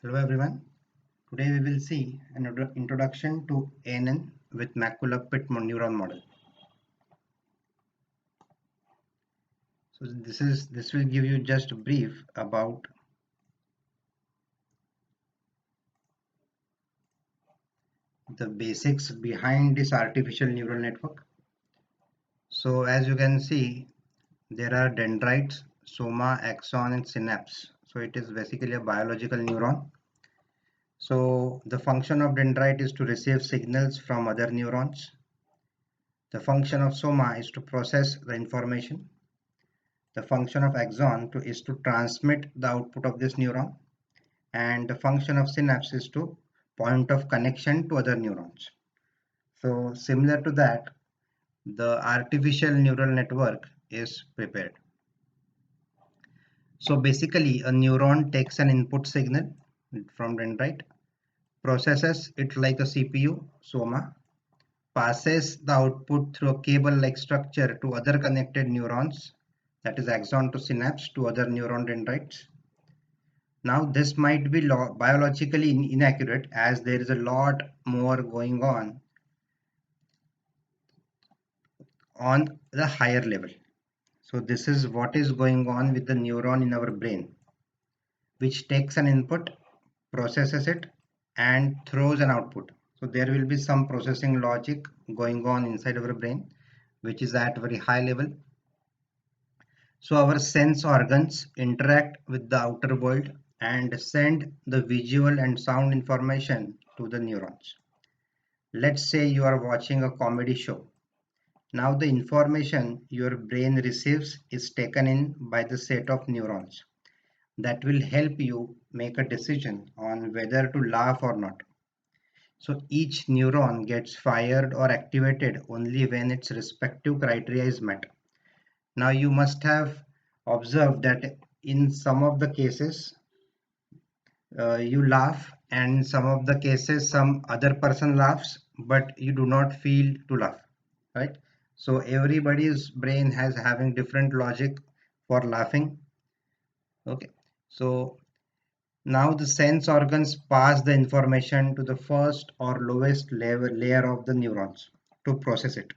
Hello everyone. Today we will see an introduction to ANN with macula pit neuron model. So this will give you just a brief about the basics behind this artificial neural network. So as you can see, there are dendrites, soma, axon, and synapse. So it is basically a biological neuron. So the function of dendrite is to receive signals from other neurons. The function of soma is to process the information. The function of axon is to transmit the output of this neuron, and the function of synapse is to point of connection to other neurons. So similar to that, the artificial neural network is prepared. So basically a neuron takes an input signal from dendrite, processes it like a CPU, soma, passes the output through a cable-like structure to other connected neurons, that is axon to synapse to other neuron dendrites. Now, this might be biologically inaccurate as there is a lot more going on the higher level. So this is what is going on with the neuron in our brain, which takes an input, processes it, and throws an output. So there will be some processing logic going on inside our brain, which is at very high level. So our sense organs interact with the outer world and send the visual and sound information to the neurons. Let's say you are watching a comedy show. Now the information your brain receives is taken in by the set of neurons that will help you make a decision on whether to laugh or not. So each neuron gets fired or activated only when its respective criteria is met. Now you must have observed that in some of the cases you laugh, and in some of the cases some other person laughs, but you do not feel to laugh, right? So everybody's brain has having different logic for laughing. Okay, so now the sense organs pass the information to the first or lowest layer of the neurons to process it,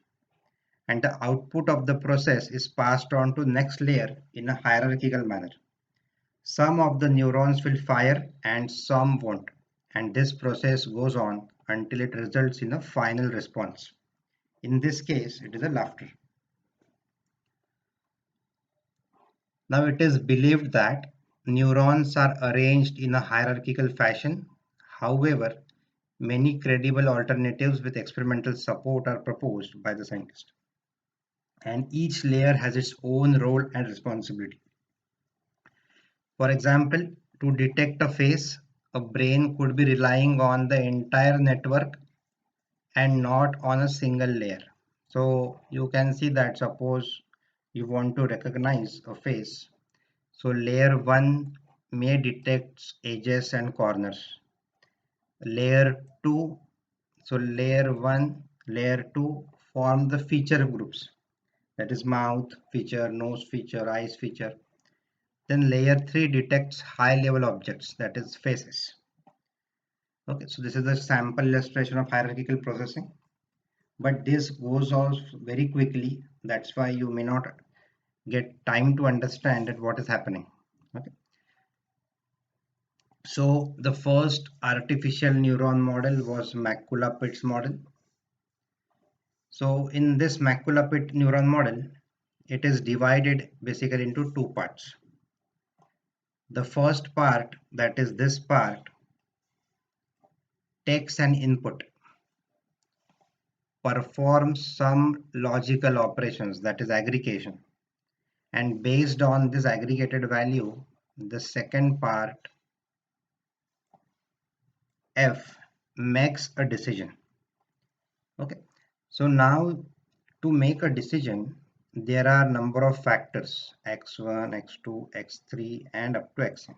and the output of the process is passed on to next layer in a hierarchical manner. Some of the neurons will fire and some won't, and this process goes on until it results in a final response. In this case, it is a laughter. Now, it is believed that neurons are arranged in a hierarchical fashion. However, many credible alternatives with experimental support are proposed by the scientist, and each layer has its own role and responsibility. For example, to detect a face, a brain could be relying on the entire network and not on a single layer. So you can see that suppose you want to recognize a face. So layer 1 may detect edges and corners. Layer 2, so layer 1, layer 2 form the feature groups. That is mouth feature, nose feature, eyes feature. Then layer 3 detects high level objects, that is faces. Okay, so this is the sample illustration of hierarchical processing, but this goes off very quickly. That's why you may not get time to understand that what is happening. Okay, so the first artificial neuron model was macula pit's model. So in this macula pit neuron model, it is divided basically into two parts. The first part, that is this part, takes an input, performs some logical operations, that is aggregation, and based on this aggregated value, the second part F makes a decision. Okay, so now to make a decision, there are number of factors x1, x2, x3, and up to xn,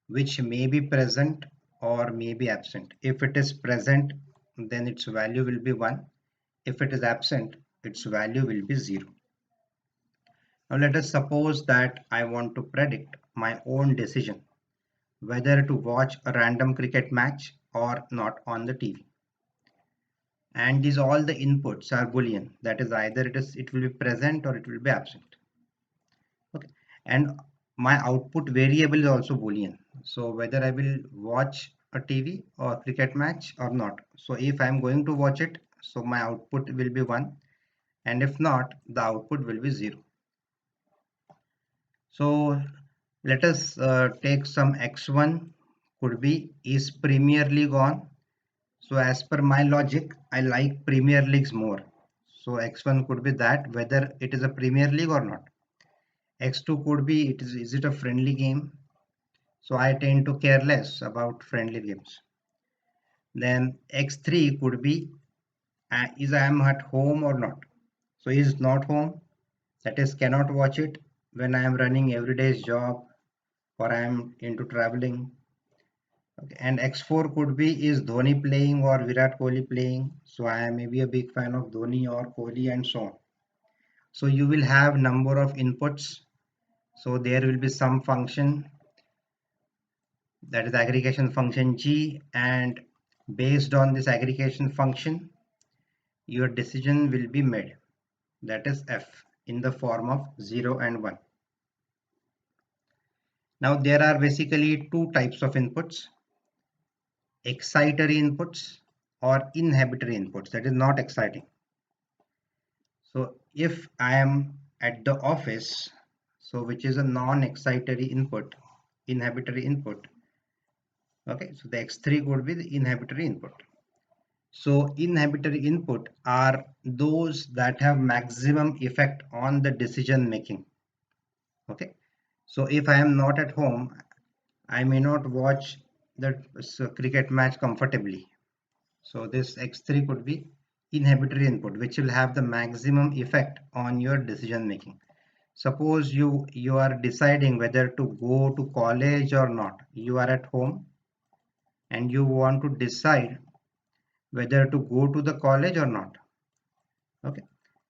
which may be present or may be absent. If it is present, then its value will be 1. If it is absent, its value will be 0. Now let us suppose that I want to predict my own decision. whether to watch a random cricket match or not on the TV. And these all the inputs are boolean, that is either it will be present or it will be absent. Okay, and my output variable is also boolean, so whether I will watch a TV or cricket match or not. So if I am going to watch it, so my output will be 1, and if not, the output will be 0. So let us take some x1 could be is Premier League on. So as per my logic, I like Premier Leagues more. So x1 could be that whether it is a Premier League or not. X2 could be is it a friendly game? So I tend to care less about friendly games. Then X3 could be is I am at home or not. So is not home, that is cannot watch it when I am running everyday's job or I am into traveling. Okay. And X4 could be is Dhoni playing or Virat Kohli playing. So I am maybe a big fan of Dhoni or Kohli and so on. So you will have number of inputs. So there will be some function, that is aggregation function G, and based on this aggregation function your decision will be made, that is F, in the form of 0 and 1. Now there are basically two types of inputs: excitatory inputs or inhibitory inputs, that is not exciting. So if I am at the office, so which is a non-excitatory input, inhibitory input. Okay, so the X3 could be the inhibitory input. So inhibitory input are those that have maximum effect on the decision making. Okay, so if I am not at home, I may not watch the cricket match comfortably. So this X3 could be inhibitory input, which will have the maximum effect on your decision making. Suppose you are deciding whether to go to college or not. You are at home and you want to decide whether to go to the college or not. Okay,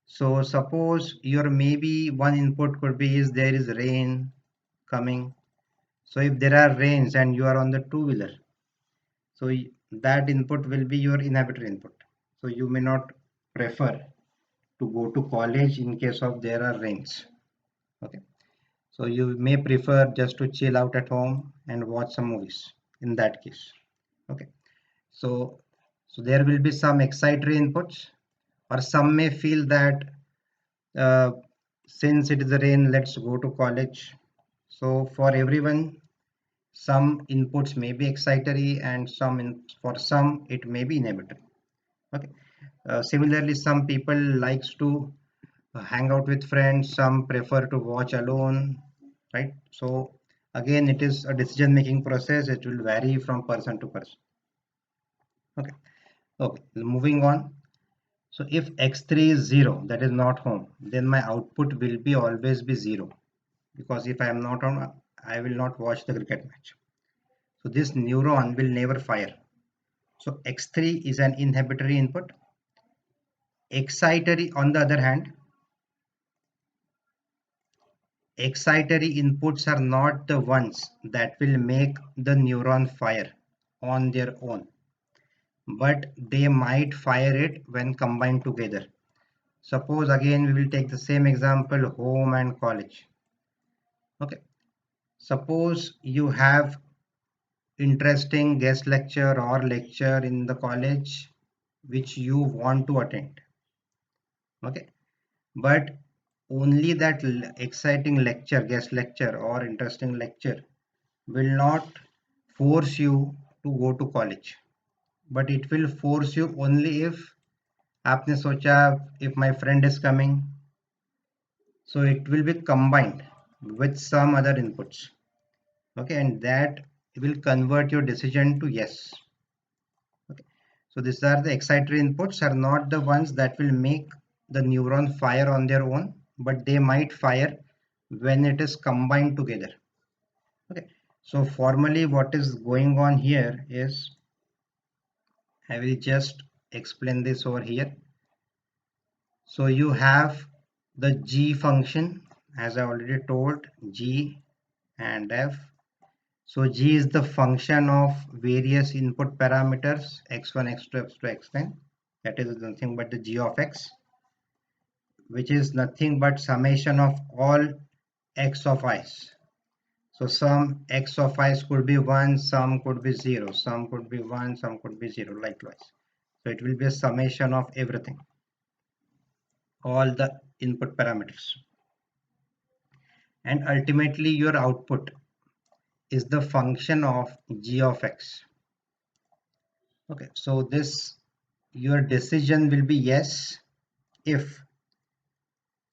so suppose your maybe one input could be is there is rain coming. So if there are rains and you are on the two-wheeler, so that input will be your inhibitory input. So you may not prefer to go to college in case of there are rains. Okay, so you may prefer just to chill out at home and watch some movies in that case. Okay, so there will be some excitatory inputs, or some may feel that uh, since it is the rain, let's go to college. So for everyone, some inputs may be excitatory and for some it may be inhibitory. Okay, similarly some people likes to hang out with friends, some prefer to watch alone, right? So again, it is a decision making process, it will vary from person to person. Okay, okay, moving on. So if x3 is 0, that is not home, then my output will be always be 0, because if I am not on, I will not watch the cricket match. So this neuron will never fire. So x3 is an inhibitory input. Excitatory, on the other hand, excitatory inputs are not the ones that will make the neuron fire on their own, but they might fire it when combined together. Suppose again we will take the same example, home and college. Okay, suppose you have interesting guest lecture or lecture in the college which you want to attend. Okay, but only that exciting lecture, guest lecture or interesting lecture will not force you to go to college, but it will force you only if आपने सोचा if my friend is coming. So it will be combined with some other inputs. Okay, and that will convert your decision to yes. Okay, so these are the excitatory inputs, are not the ones that will make the neuron fire on their own, but they might fire when it is combined together. Okay, so formally what is going on here is, I will just explain this over here. So you have the G function, as I already told, G and F. So g is the function of various input parameters x1, x2, x2, xn. That is nothing but the g of x, which is nothing but summation of all x of i's. So some x of i's could be 1, some could be 0, some could be 1, some could be 0, likewise. So it will be a summation of everything, all the input parameters. And ultimately your output is the function of g of x. Okay, so this, your decision will be yes if,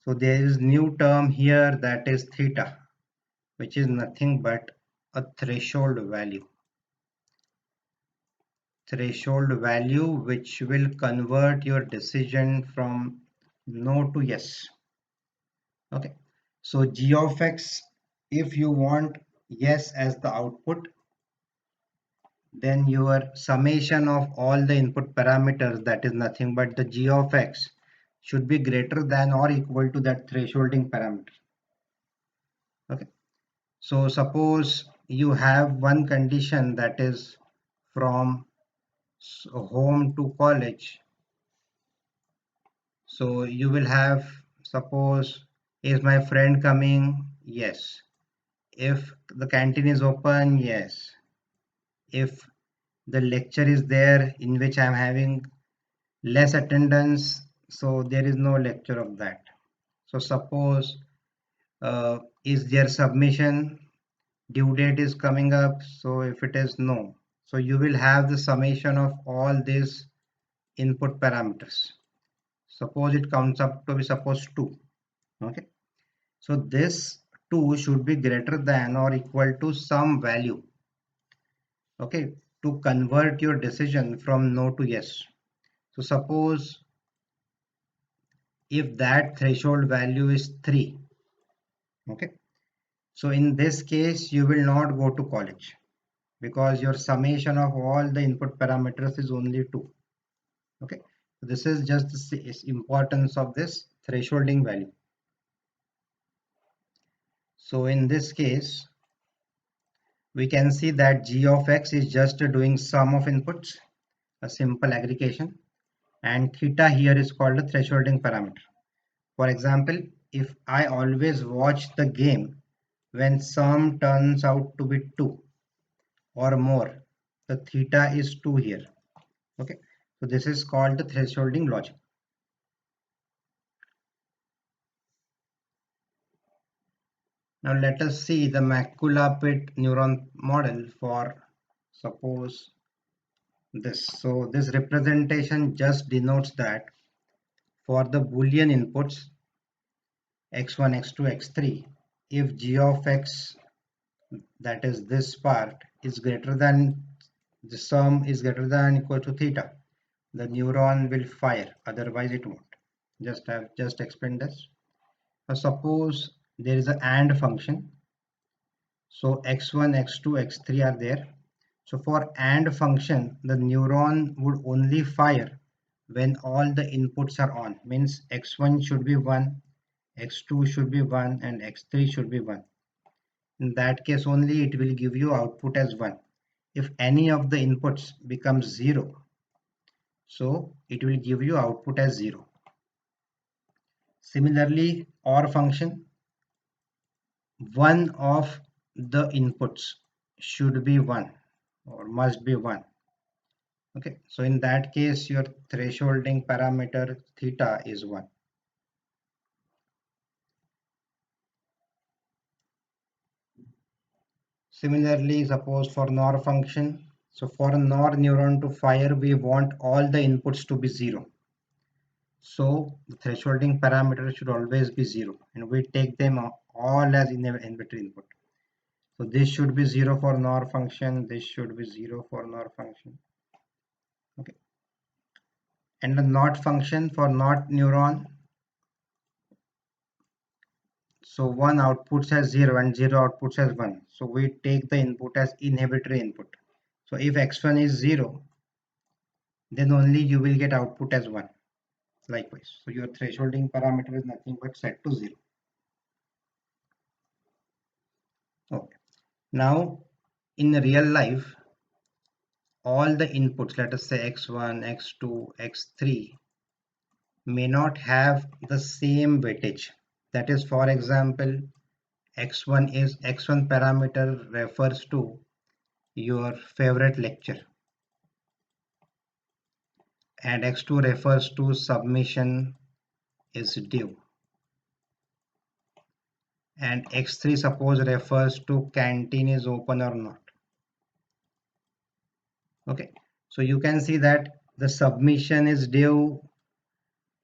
so there is new term here, that is theta, which is nothing but a threshold value which will convert your decision from no to yes. Okay, so g of x, if you want yes as the output, then your summation of all the input parameters, that is nothing but the g of x, should be greater than or equal to that thresholding parameter. Okay, so suppose you have one condition, that is from home to college. So you will have, suppose, is my friend coming? Yes. If the canteen is open? Yes. If the lecture is there in which I am having less attendance, so there is no lecture of that. So suppose, is there submission, due date is coming up? So if it is no, so you will have the summation of all these input parameters. Suppose it comes up to be, suppose 2. Okay, so this 2 should be greater than or equal to some value, okay, to convert your decision from no to yes. So suppose if that threshold value is 3, okay, so in this case you will not go to college, because your summation of all the input parameters is only 2. Okay, so this is just the importance of this thresholding value. So in this case we can see that g of x is just doing sum of inputs, a simple aggregation, and theta here is called a thresholding parameter. For example, if I always watch the game when sum turns out to be 2 or more, the theta is 2 here. Okay, so this is called the thresholding logic. Now let us see the macula pit neuron model for, suppose, this. So this representation just denotes that for the Boolean inputs x1, x2, x3, if g of x, that is this part, is greater than, the sum is greater than equal to theta, the neuron will fire, otherwise it won't. Just explain this. Now suppose there is an AND function. So x1, x2, x3 are there. So for AND function, the neuron would only fire when all the inputs are on. Means x1 should be 1, x2 should be 1, and x3 should be 1. In that case only it will give you output as 1. If any of the inputs becomes 0, so it will give you output as 0. Similarly, OR function, one of the inputs should be 1 or must be 1. Okay, so in that case your thresholding parameter theta is 1. Similarly, suppose for NOR function, so for a NOR neuron to fire, we want all the inputs to be 0. So the thresholding parameter should always be 0, and we take them all as inhibitor input. So this should be 0 for NOR function, this should be 0 for NOR function. Okay, and the NOT function for NOT neuron, so 1 outputs as 0 and 0 outputs as 1. So we take the input as inhibitory input. So if x1 is 0, then only you will get output as 1. Likewise, so your thresholding parameter is nothing but set to 0. Okay, now in real life, all the inputs, let us say x1, x2, x3, may not have the same weightage. That is, for example, x1 parameter refers to your favorite lecture, and x2 refers to submission is due, and x3 suppose refers to canteen is open or not. Okay, so you can see that the submission is due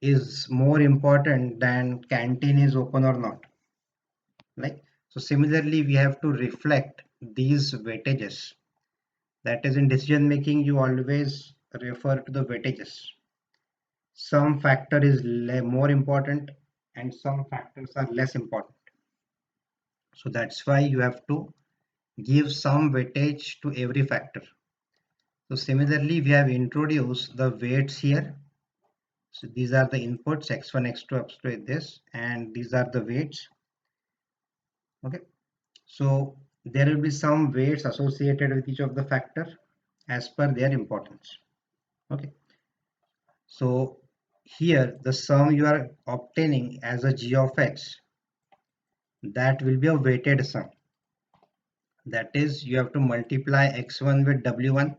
is more important than canteen is open or not. Like, so similarly we have to reflect these weightages. That is, in decision making you always refer to the weightages. Some factor is more important and some factors are less important. So that's why you have to give some weightage to every factor. So similarly, we have introduced the weights here. So these are the inputs x1, x2 up to this, and these are the weights. Okay. So there will be some weights associated with each of the factor as per their importance. Okay. So here the sum you are obtaining as a g of x, that will be a weighted sum. That is, you have to multiply x1 with w1,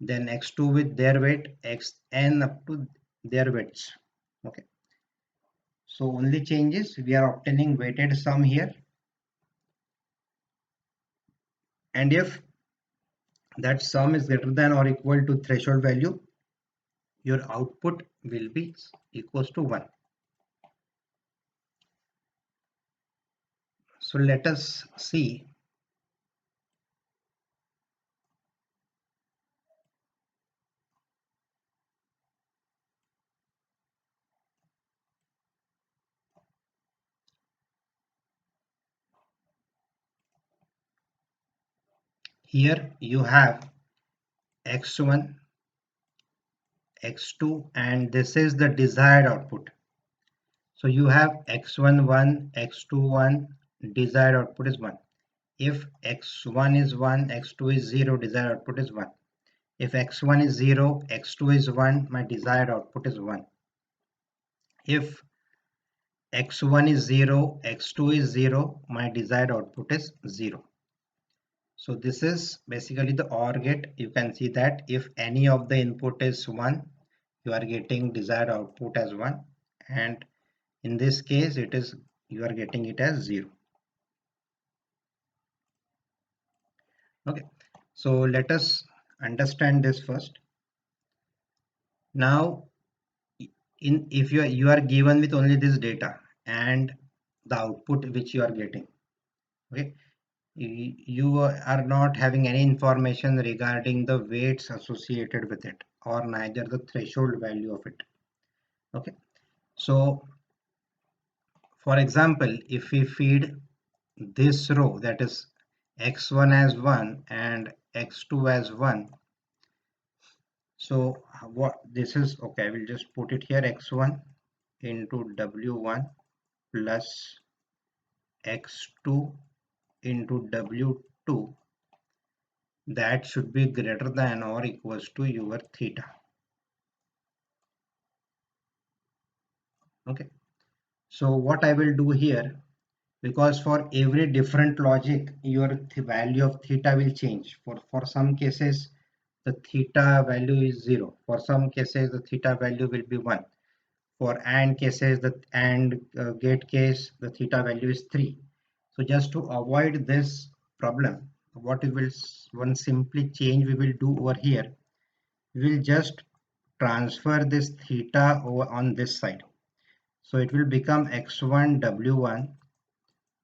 then x2 with their weight, xn up to their weights. Okay. So only change is we are obtaining weighted sum here, and if that sum is greater than or equal to threshold value, your output will be equals to 1. So let us see. Here you have x1, x2, and this is the desired output. So you have x1 1, x2 1, desired output is 1. If x1 is 1, x2 is 0, desired output is 1. If x1 is 0, x2 is 1, my desired output is 1. If x1 is 0, x2 is 0, my desired output is 0. So this is basically the OR gate. You can see that if any of the input is 1, you are getting desired output as 1, and in this case it is you are getting it as 0. Okay, so let us understand this first. Now if you are given with only this data and the output which you are getting, okay, you are not having any information regarding the weights associated with it or neither the threshold value of it. Okay, so for example, if we feed this row, that is x1 as 1 and x2 as 1, so what this is, okay, I will just put it here, x1 into w1 plus x2 into w2, that should be greater than or equals to your theta. Okay, so what I will do here, because for every different logic your value of theta will change. For some cases the theta value is 0, for some cases the theta value will be 1, for AND cases, the AND gate case, the theta value is 3. So just to avoid this problem, what we will, one simply change we will do over here, we will just transfer this theta over on this side. So it will become x1 w1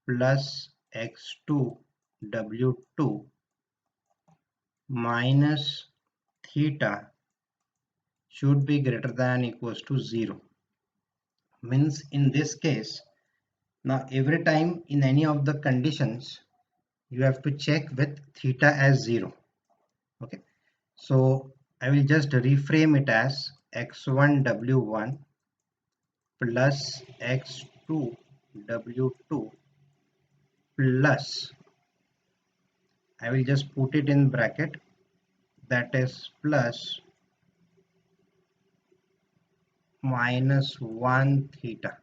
plus x2 w2 minus theta should be greater than equals to 0. Means in this case, now every time in any of the conditions you have to check with theta as 0. Okay, so I will just reframe it as x1 w1 plus x2 w2 plus, I will just put it in bracket, that is plus minus 1 theta.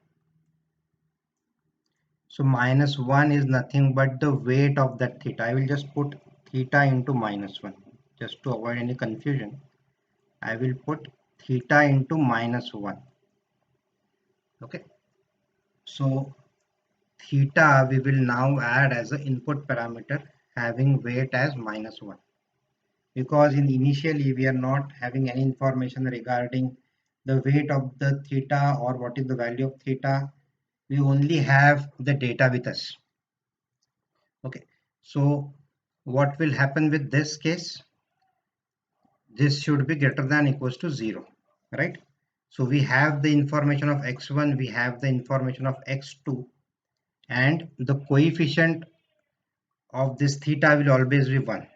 So minus 1 is nothing but the weight of that theta. I will just put theta into minus 1 just to avoid any confusion. I will put theta into minus 1. Okay. So theta we will now add as an input parameter having weight as minus 1. Because initially we are not having any information regarding the weight of the theta or what is the value of theta. We only have the data with us. Okay, so what will happen with this case? This should be greater than equals to 0, right? So we have the information of x1, we have the information of x2, and the coefficient of this theta will always be 1.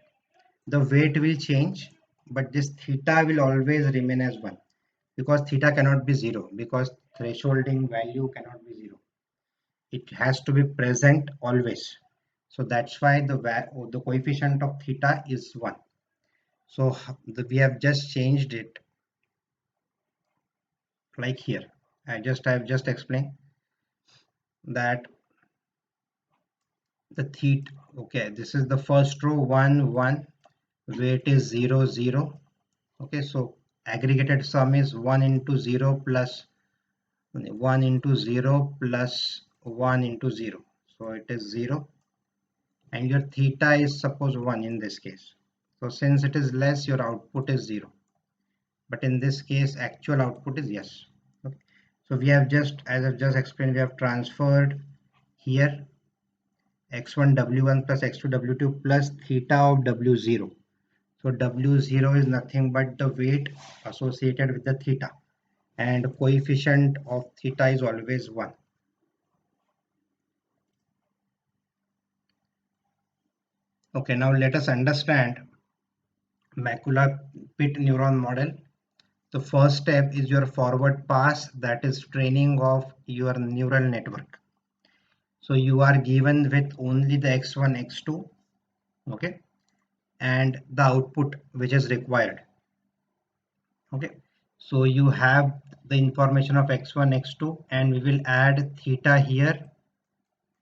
The weight will change, but this theta will always remain as 1, because theta cannot be 0, because thresholding value cannot be 0. It has to be present always. So that's why the coefficient of theta is 1. So we have just changed it like here. I have just explained that the theta. Okay, this is the first row, 1 1, weight is 0 0. Okay, so aggregated sum is 1 into 0 plus 1 into 0 plus 1 into 0. So it is 0, and your theta is suppose 1 in this case. So since it is less, your output is 0. But in this case, actual output is yes. Okay. So we have just, as I've just explained, we have transferred here x1 w1 plus x2 w2 plus theta of w0. So w0 is nothing but the weight associated with the theta, and coefficient of theta is always 1. Okay, now let us understand macula pit neuron model. The first step is your forward pass, that is training of your neural network. So you are given with only the x1 x2, okay, and the output which is required. Okay, so you have the information of x1 x2, and we will add theta here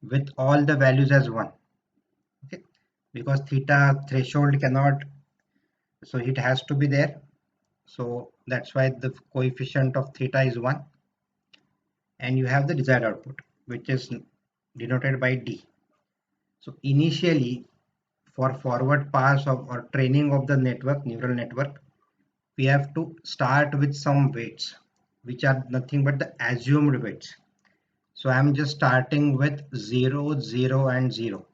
with all the values as 1. Okay, because theta threshold cannot, so it has to be there. So that's why the coefficient of theta is 1, and you have the desired output which is denoted by d. So initially, for forward pass of or training of the network, neural network, we have to start with some weights which are nothing but the assumed weights. So I'm just starting with 0 0 and 0.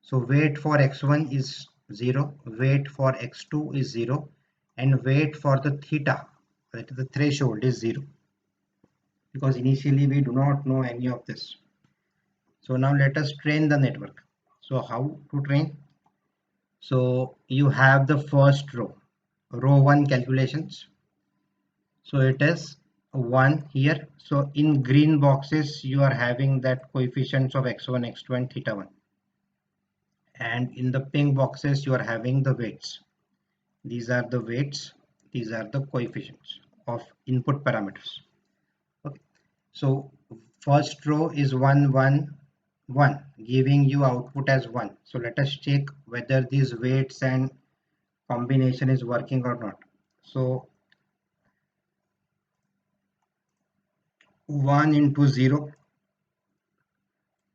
So weight for x1 is 0, weight for x2 is 0, and weight for the theta, that is the threshold, is 0, because initially we do not know any of this. So now let us train the network. So how to train? So you have the first row 1 calculations. So it is 1 here. So in green boxes you are having that coefficients of x1 x2 and theta 1, and in the pink boxes you are having the weights. These are the weights, these are the coefficients of input parameters. Okay, so first row is 1 1 1, giving you output as 1. So let us check whether these weights and combination is working or not. So 1 into 0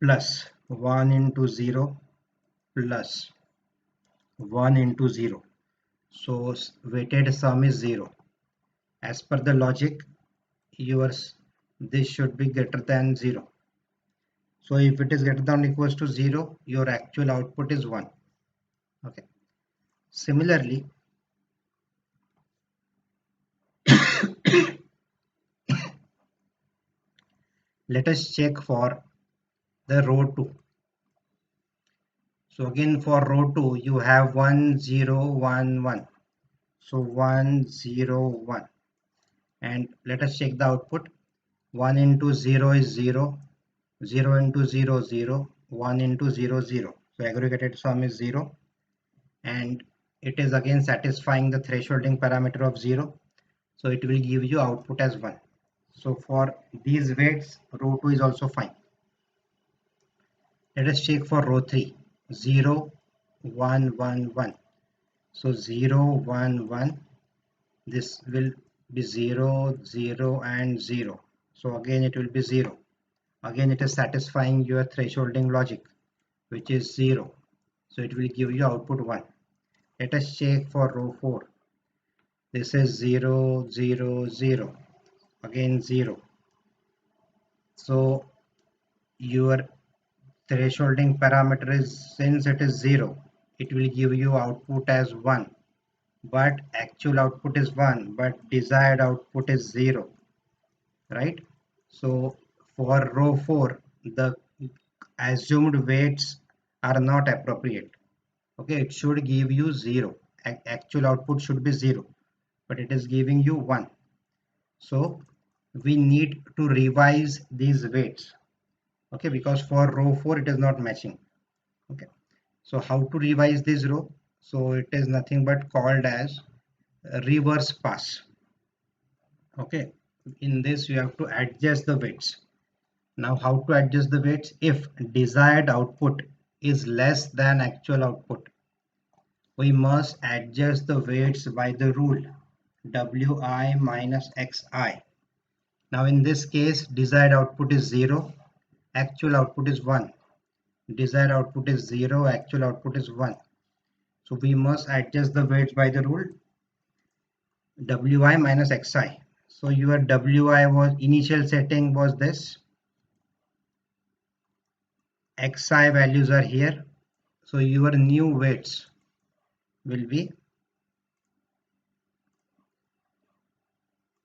plus 1 into 0 plus 1 into 0. So weighted sum is 0. As per the logic, yours, this should be greater than 0. So if it is greater than or equals to 0, your actual output is 1. Okay. Similarly, let us check for the row 2. So again for row 2, you have 1 0 1 1. So 1 0 1, and let us check the output. 1 into 0 is 0, 0 into 0 0, 1 into 0 0. So aggregated sum is 0, and it is again satisfying the thresholding parameter of 0, so it will give you output as 1. So for these weights, row 2 is also fine. Let us check for row 3, 0, 1, 1, 1. So 0, 1, 1, this will be 0, 0 and 0. So again it will be 0. Again it is satisfying your thresholding logic, which is 0. So it will give you output 1. Let us check for row 4. This is 0, 0, 0. Again 0. So your thresholding parameter is, since it is 0, it will give you output as 1. But actual output is 1, but desired output is 0. Right? So for row 4, the assumed weights are not appropriate. Okay, it should give you 0. Actual output should be 0, but it is giving you 1. So we need to revise these weights. Okay, because for row 4 it is not matching. Okay, so how to revise this row? So it is nothing but called as reverse pass. Okay, in this you have to adjust the weights. Now how to adjust the weights? If desired output is less than actual output, we must adjust the weights by the rule Wi minus Xi. Now in this case, desired output is 0, actual output is 1. Desired output is 0, actual output is 1. So we must adjust the weights by the rule Wi minus Xi. So your Wi was, initial setting was this. Xi values are here. So your new weights will be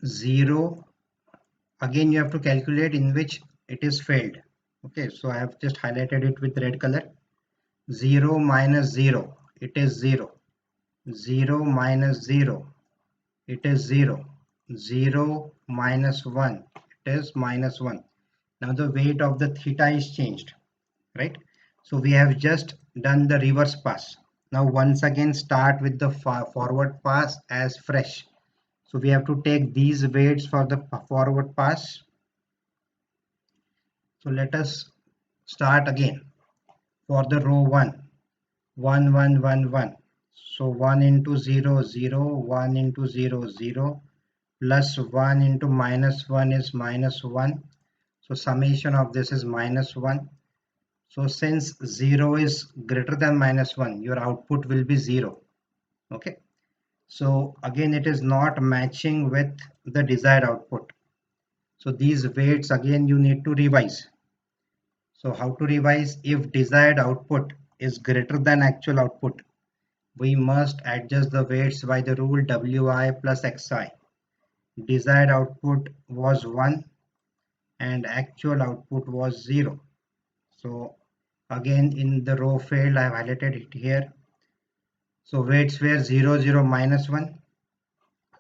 0. Again you have to calculate in which it is failed. Okay, so I have just highlighted it with red color. 0 minus 0, it is 0. 0 minus 0, it is 0. 0 minus 1, it is minus 1. Now the weight of the theta is changed, right? So we have just done the reverse pass. Now once again start with the forward pass as fresh. So we have to take these weights for the forward pass. So let us start again for the row 1. 1, 1, 1, 1. So 1 into 0, 0, 1 into 0, 0, plus 1 into minus 1 is minus 1. So summation of this is minus 1. So since 0 is greater than minus 1, your output will be 0. Okay. So again, it is not matching with the desired output. So these weights again you need to revise. So how to revise? If desired output is greater than actual output, we must adjust the weights by the rule Wi plus Xi. Desired output was 1 and actual output was 0. So again in the row failed, I have highlighted it here. So weights were 0, 0, minus 1.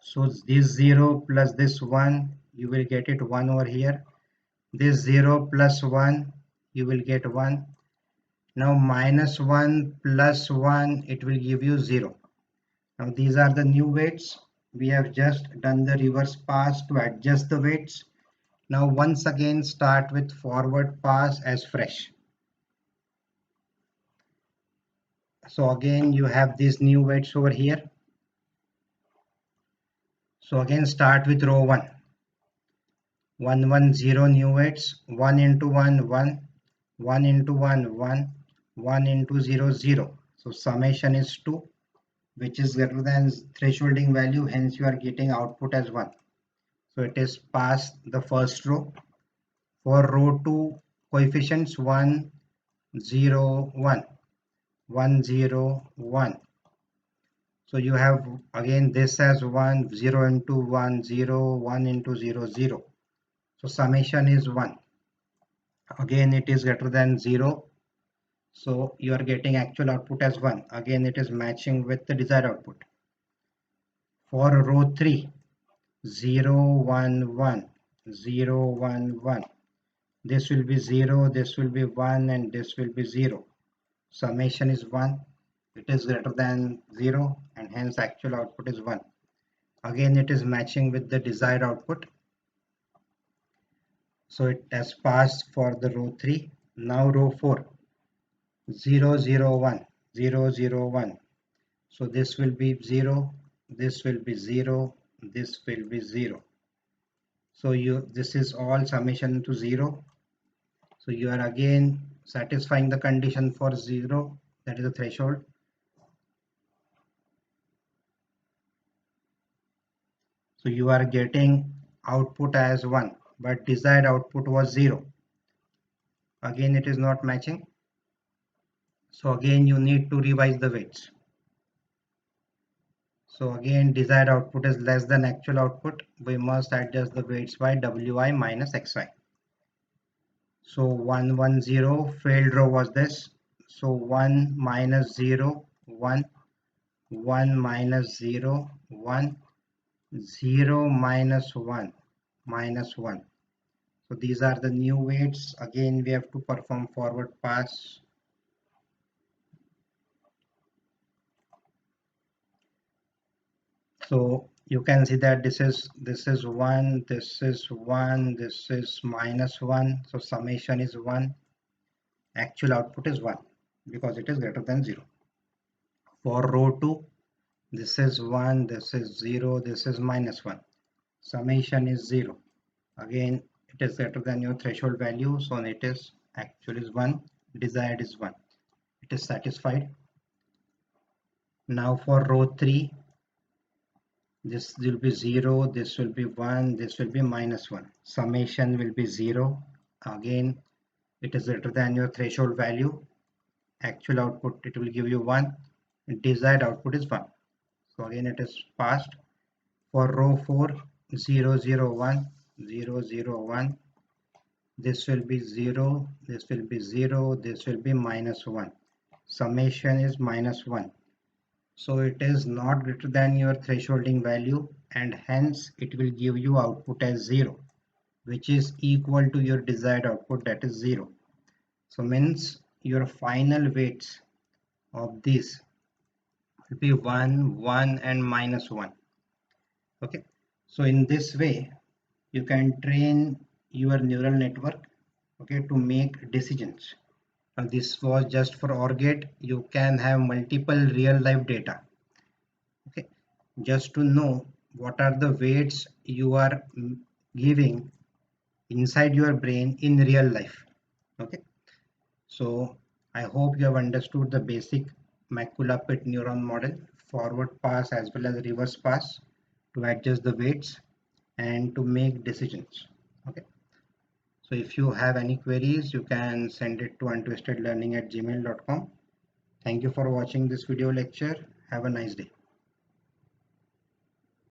So this 0 plus this 1, you will get it 1 over here. This 0 plus 1, you will get 1. Now minus 1 plus 1, it will give you 0. Now these are the new weights. We have just done the reverse pass to adjust the weights. Now once again start with forward pass as fresh. So again you have these new weights over here. So again start with row 1. 1, 1, 0 new weights. 1 into 1, 1. 1 into 1, 1. 1 into 0, 0. So summation is 2, which is greater than thresholding value. Hence you are getting output as 1. So it is past the first row. For row 2, coefficients 1, 0, 1. 1, 0, 1. So you have again this as 1, 0 into 1, 0, 1 into 0, 0. So summation is 1. Again it is greater than 0. So you are getting actual output as 1. Again it is matching with the desired output. For row 3, 0, 1, 1, 0, 1, 1. This will be 0, this will be 1 and this will be 0. Summation is 1. it is greater than 0, and hence actual output is 1. Again, it is matching with the desired output. So it has passed for the row 3. Now row 4, 0, 0, 1, 0, 0, 1. So this will be 0, this will be 0, this will be 0. So this is all summation to 0. So you are again satisfying the condition for 0, that is the threshold. So you are getting output as 1, but desired output was 0. Again, it is not matching. So again, you need to revise the weights. So again, desired output is less than actual output. We must adjust the weights by Wi minus Xi. So 110 failed row was this. So 1 minus 0, 1, 1 minus 0, 1, 0 minus 1, minus 1. So these are the new weights. Again, we have to perform forward pass. So you can see that this is 1, this is 1, this is minus 1. So summation is 1. Actual output is 1 because it is greater than 0. For row 2, this is 1, this is 0, this is minus 1. Summation is 0. Again, it is greater than your threshold value. So it is actual is 1, desired is 1. It is satisfied. Now for row 3, this will be 0, this will be 1, this will be minus 1. Summation will be 0. Again, it is greater than your threshold value. Actual output, it will give you 1. Desired output is 1. So again, it is passed. For row 4, 0, 0, 1, 0, 0, 1. This will be 0, this will be 0, this will be minus 1. Summation is minus 1. So it is not greater than your thresholding value, and hence it will give you output as 0, which is equal to your desired output, that is 0. So means your final weights of this will be 1, 1 and minus 1. Okay. So in this way, you can train your neural network, okay, to make decisions. And this was just for OR gate. You can have multiple real life data. Okay, just to know what are the weights you are giving inside your brain in real life. Okay, so I hope you have understood the basic macula pit neuron model, forward pass as well as reverse pass, to adjust the weights and to make decisions. Okay, so if you have any queries, you can send it to untwistedlearning@gmail.com. Thank you for watching this video lecture. Have a nice day.